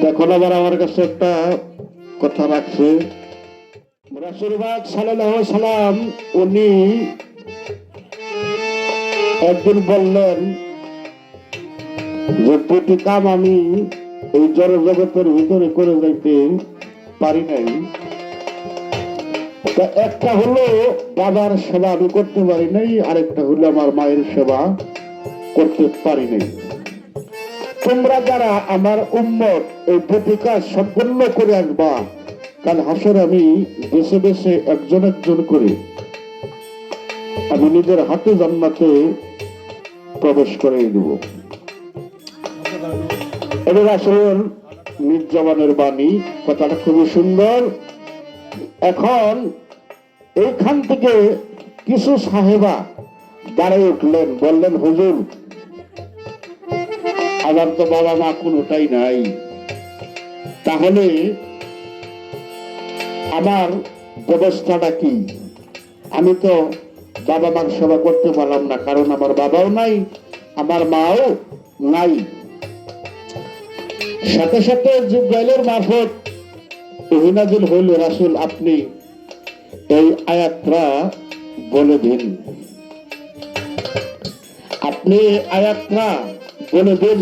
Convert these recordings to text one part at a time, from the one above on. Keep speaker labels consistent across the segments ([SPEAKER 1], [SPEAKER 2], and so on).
[SPEAKER 1] এখন আবার আমার কাছে একটা কথা রাখছে রাসূলুল্লাহ সাল্লাল্লাহু আলাইহি সাল্লাম। উনি একদিন বললেন যে প্রতি কাম আমি এই জড় জগতের ভিতরে করে যাইতে পারি নাই। একটা হলো বাবার সেবা আমি করতে পারি নাই, আরেকটা হলো আমার মায়ের সেবা করতে পারি নাই। তোমরা যারা আমার উম্মত এই দুটি কাজ সম্পূর্ণ করে আসবা, কাল হাসরে আমি বেছে বেছে একজন একজন করে আমি নিজের হাতে জান্নাতে প্রবেশ করে দেব। এটা রাসূল নিজ জবানের বাণী, কথাটা খুবই সুন্দর। এখন এইখান থেকে কিছু সাহেবা দাঁড়িয়ে উঠলেন, বললেন হুজুর আমার তো বাবা মা কোনোটাই নাই, তাহলে আমার ব্যবস্থাটা কি? আমি তো বাবা মার সেবা করতে পারলাম না, কারণ আমার বাবাও নাই আমার মাও নাই। সাথে সাথে জিবরাইলের মারফত ওহী নাযিল হইল, রাসূল আপনি এই আয়াতটা বলে দিন, আপনি আয়াতটা বলে দিন।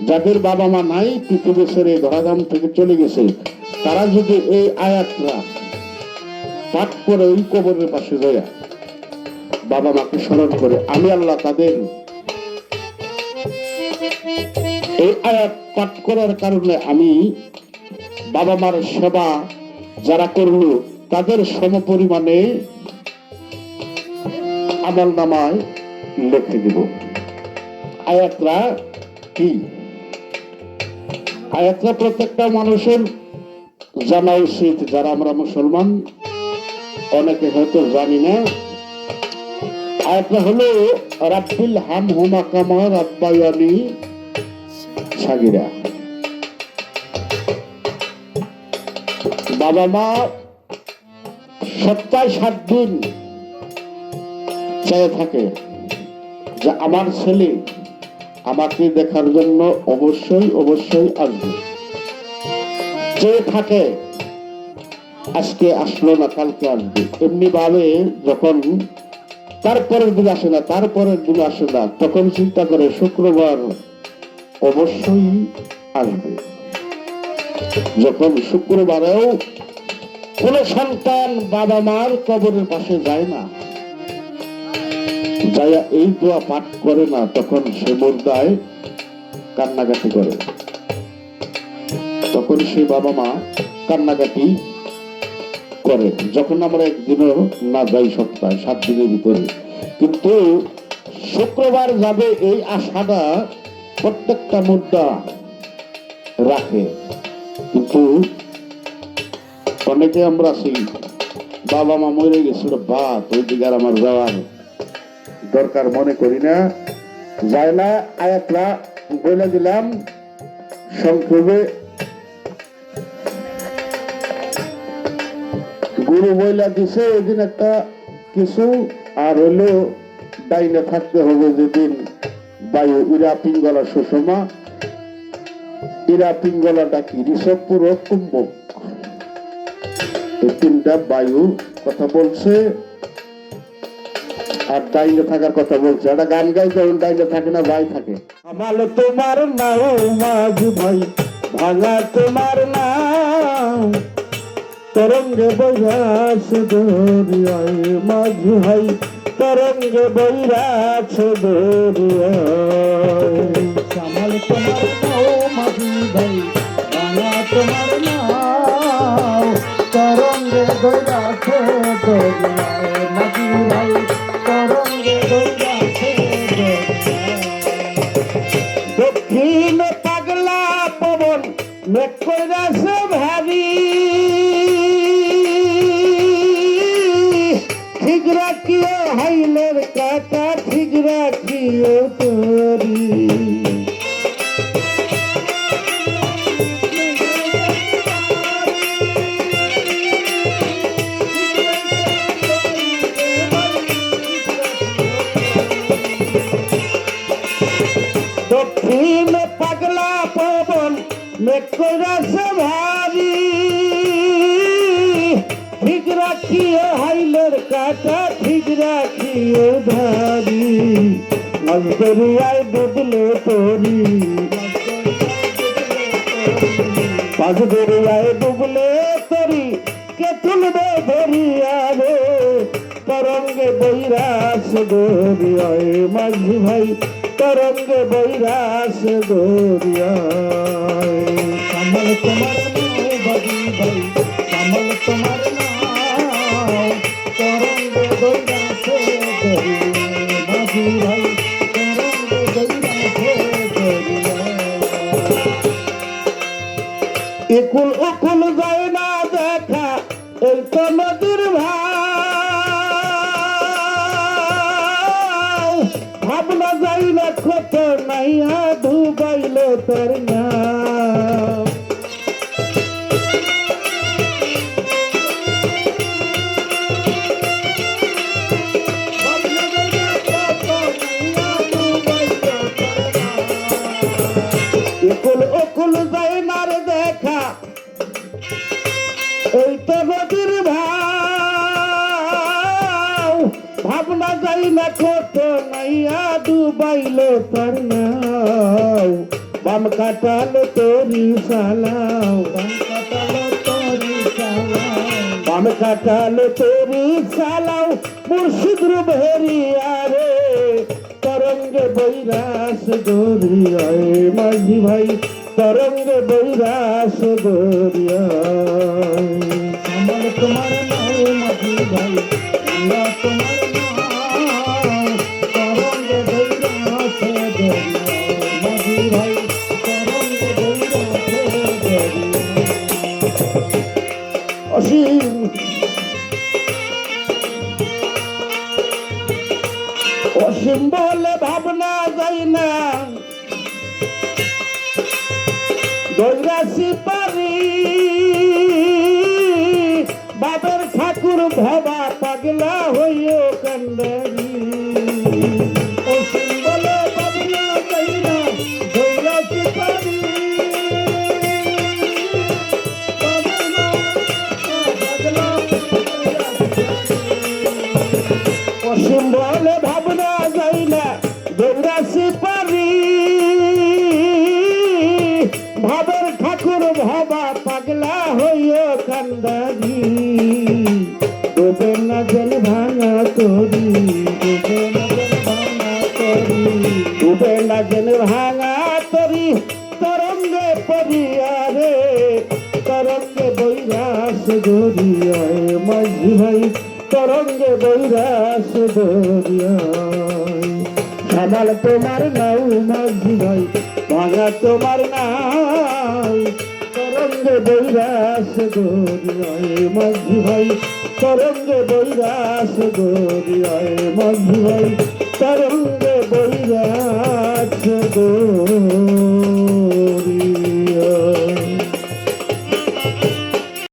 [SPEAKER 1] যাদের বাবা মা নাই, পৃথিবী ছেড়ে ধরাধাম থেকে চলে গেছে, তারা যদি এই আয়াতটা পাঠ করে ওই কবরের পাশে যায় বাবা মাকে স্মরণ করে, আমি আল্লাহ তাদের এই আয়াত পাঠ করার কারণে আমি বাবা মার সেবা যারা করলো তাদের সমপরিমাণে আমল নামায় লিখে দিব। আয়াতটা কি? আয়াতটা প্রত্যেকটা মানুষের জানা উচিত। যারা আমরা মুসলমান অনেকে হয়তো জানি না। আয়াতটা হলো রাব্বিল হামহুমা কামা রাব্বায়ানি সাগীরা। বাবা মা সপ্তাহে 7 দিন চেয়ে থাকে যে আমার ছেলে আমাকে দেখার জন্য অবশ্যই অবশ্যই আসবে। চেয়ে থাকে আজকে আসলো না, কালকে আসবে। এমনি ভাবে যখন তারপরের দিন আসে না, তারপরের দিন আসে না, তখন চিন্তা করে শুক্রবার অবশ্যই আসবে। যখন শুক্রবারেও কোন সন্তান বাবা মার কবরের পাশে যায় না, যাইয়া এই দোয়া পাঠ করে না, তখন সে মুর্দায় কান্নাকাটি করে। তখন সে বাবা মা কান্নাকাটি করে। যখন আমরা একদিনও না যাই সপ্তাহে 7 দিনের ভিতরে, কিন্তু শুক্রবার যাবে এই আশাটা প্রত্যেকটা মুর্দা রাখে। কিন্তু অনেকে আমরা আছি বাবা মা মরে গেছিল, বাদ ওই দিকে আর আমার যাওয়ার দরকার মনে করি না, যায় না। আয়াতটা বলে দিলাম সংক্ষেপে। গুরু বইলা দিছে এদিন একটা কিছু, আর হইলো ডাইনে থাকতে হবে যেদিন বায়ু ইরা পিঙ্গলা সুষমা। ইরা পিঙ্গলাটা কি? ঋষভপুর ও কুম্ভক, এই 3টা বায়ু কথা বলছে। আর ডাইনে থাকার কথা বলছে। একটা গান গাই, যখন ডাইনে থাকে না ভাই থাকে। আমাল তোমার নাও মাঝি ভাই, ভাঙা তোমার নাও, তরঙ্গে বৈরাছে দরিয়ায় মাঝি ভাই, তরঙ্গে বৈরাছে দরিয়ায়। আমাল তোমার নাও মাঝি ভাই, ভাঙা তোমার নাও, তরঙ্গে বৈরাছে দরিয়ায় মাঝি ভাই, দক্ষিণ পাগলা পবন মেঘ কইরাছে ভাবি, ঠিক রাখিও হাইলের কাটা, ঠিক রাখিও তোরি। দক্ষিণ পাগলা পবন মেঘ কইরাছে ভারী ঠিক রাখিও হাইলের কাটা ঠিক রাখিও ধারি মাছ দরিয়ায় ডুবলে তরি মাছ দরিয়ায় ডুবলে তরি কে তুলবে ধরিয়া রে তরঙ্গে বৈরাস দরিয়ায় মাঝি ভাই তরঙ্গে বৈরাস দরিয়ায়
[SPEAKER 2] কামল তোমার নাও বাবু ভাই কামল তোমার নাও তরঙ্গে বৈরাসে দরিয়া বাবু ভাই তরঙ্গে বৈরাসে দরিয়া
[SPEAKER 1] একুল উকুল যায় না দেখা এই তো নদীর ভাই ভাবনা যাই না কত নাইয়া ডুবাইল তোর নাম একুল উকুল যায় না রে দেখা এই তো নদীর ভাই ভাবনা যাই না কত নাইয়া ডুবাইল তোর নাও বাম কাটালো তোরি সালাও বাম কাটালো তোরি সালাও মুর্শিদ রুবেরিয়া রে তরঙ্গে বৈরাস দরিয়ায় মাঝি ভাই তরঙ্গে বৈরাস দরিয়ায়
[SPEAKER 2] কামল তোমার নাও মাঝি ভাই আল্লাহ তোমার নাও তরঙ্গে বৈরাসে দরিয়া মাঝি ভাই তরঙ্গে বৈরাসে দরিয়া
[SPEAKER 1] অসীম অসীম বলে ভাবনা যাই না দৈরাসি পারি বাবের ঠাকুর ভবা পাগলা হইও কান্দারি
[SPEAKER 2] অসীম বলে ভাবনা যাই না দৈরাসি পারি
[SPEAKER 1] অসীম বলে ভাবনা যাই না দৈরাসি পারি ভাবের ঠাকুর ভবা পাগলা হইও কান্দারি ডোবে না জল ভাঙা তরি ডুবে না জল ভাঙা তরি তরঙ্গে পরিয়া রে তরঙ্গে বৈরাস দরিয়ায় মাঝি ভাই তরঙ্গে বৈরাস দরিয়ায় সামাল তোমার নাও মাঝি ভাই ভাঙা তোমার নাও তরঙ্গে বৈরাস দরিয়ায় মাঝি ভাই তরঙ্গে বৈরাস দরিয়ায় মাঝি ভাই তরঙ্গে বৈরাস দরিয়ায়